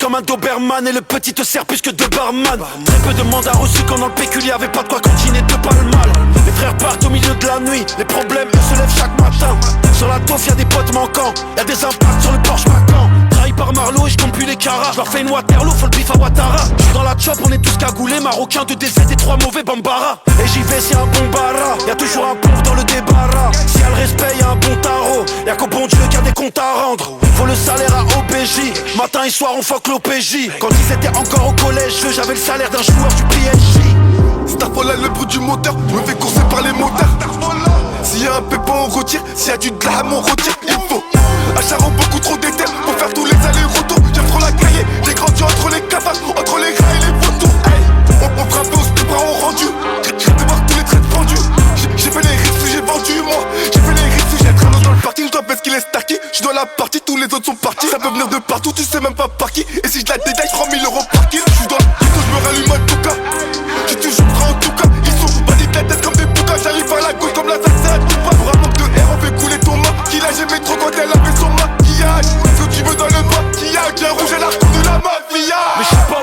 comme un Doberman et le petit te sert plus que de barman. Très peu de mandats reçus quand dans le pécule avait pas de quoi continuer de pas le mal. Les frères partent au milieu de la nuit, les problèmes eux se lèvent chaque matin. Sur la toffe y'a des potes manquants, y'a des impacts sur le Porsche Macan. Trahi par Marlowe et je compte plus les carats. Je leur fais une Waterloo, faut le bif à Ouattara. J'suis dans la chop, on est tous cagoulés, marocains de DZ et 3 mauvais Bambara. Et j'y vais, c'est un bon bara, y'a toujours un pauvre dans le débarras. Si y'a le respect, y'a un bon tarot, y'a qu'au bon Dieu qu'il y a des comptes à rendre. Faut le salaire à OBJ, matin et soir on fuck l'OPJ. Quand ils étaient encore au collège, j'avais le salaire d'un joueur du PSG. Starfall a le bruit du moteur, je me fais courser par les motards. S'il y a un pépin on retire, s'il y a du drame on retire. Il faut à Charon beaucoup trop d'éther pour faire tous les allers-retours. J'aime trop la cahier, j'ai grandi entre les cafards, entre les rats et les vautours. Hey, on frappe au ski, bras au rendu. J'ai de voir tous les traits vendus. J'ai fait les risques, j'ai vendu moi. J'ai fait les risques, j'ai traîné dans le parking. Toi parce qu'il est stacké, je suis dans la partie, tous les autres sont partis. Ça peut venir de partout, tu sais même pas par qui. Et si je la détaille, je prends 1000 € par kill. Je suis dans le ghetto, je me rallume en tout cas. J'ai toujours prêt en tout cas. Ils sont bandits de la tête comme des boucas. J'arrive à la gauche comme la salsa à tout pas. Pour un manque de air, on fait couler ton main. Qui l'a j'aimais trop quand elle avait son maquillage. Ce que tu veux dans le maquillage, j'ai rouge à l'arc de la mafia.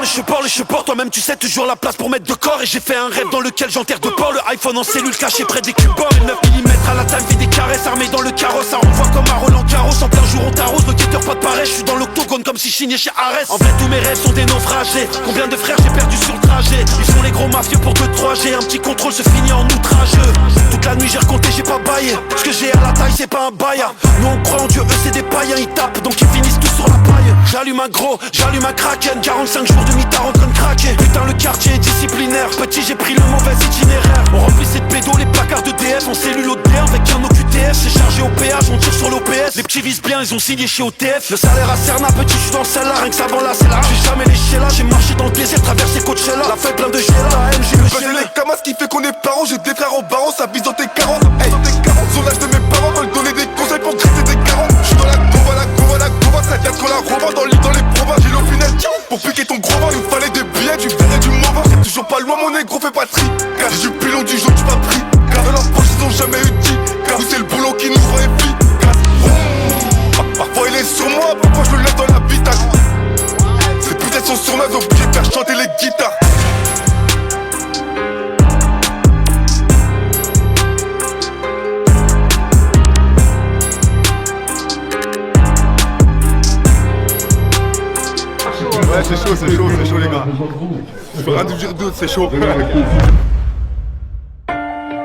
Mais je porte, toi-même tu sais toujours la place pour mettre de corps. Et j'ai fait un rêve dans lequel j'enterre de porc. Le iPhone en cellule caché près des cubes. Et 9 mm à la time fait des caresses. Armé dans le carrosse, ça envoie comme un Roland Garros. En plein jour on t'arrose, le guetteur pas de pareil. Je suis dans l'octogone comme si je signais chez Arès. En vrai tous mes rêves sont des naufragés. Combien de frères j'ai perdu sur le trajet. Ils sont les gros mafieux pour 2-3G. Un petit contrôle se finit en outrageux. Toute la nuit j'ai recompté, j'ai pas baillé. Ce que j'ai à la taille c'est pas un baïa. Nous on croit en Dieu, eux c'est des païens. Ils tapent donc ils finissent tous sur la paille. J'allume un gros, j'allume un kraken. 45 jours de mitard en train de craquer. Putain le quartier est disciplinaire. Petit j'ai pris le mauvais itinéraire. On remplissait de pédo les placards de DF. En cellule ODR avec un OQTF. C'est chargé au péage, on tire sur l'OPS. Les petits visent bien, ils ont signé chez OTF. Le salaire à Cerna, petit je suis dans celle-là. Rien que ça vend là, c'est là. J'ai jamais léché là, j'ai marché dans le désert, traversé Coachella. La fête plein de Gela, la MJ le J'ai les camas qui fait qu'on est parents. J'ai des frères au baron, ça vise dans tes 40. Hey, sur l'âge de mes parents, veulent donner des conseils pour gratter des 40. J'suis dans la gova, ça vient qu'on la revend dans le lit, dans les provinces. J'ai l'opinel, pour piquer ton gros vent, il fallait des billets, du verre et du mauvais. C'est toujours pas loin, mon négro fait pas de tri. Car j'ai du pilon du jour, tu pas pris. Car dans leur poche, ils ont jamais eu de dit. Car c'est le boulot qui nous rend efficace. Parfois il est sur moi, parfois je le laisse dans l'habitacle. Ces putains sont sur moi, ils ont obligé de faire chanter les guitares. Ouais, c'est chaud les gars. Je peux rien dire d'autre, c'est chaud.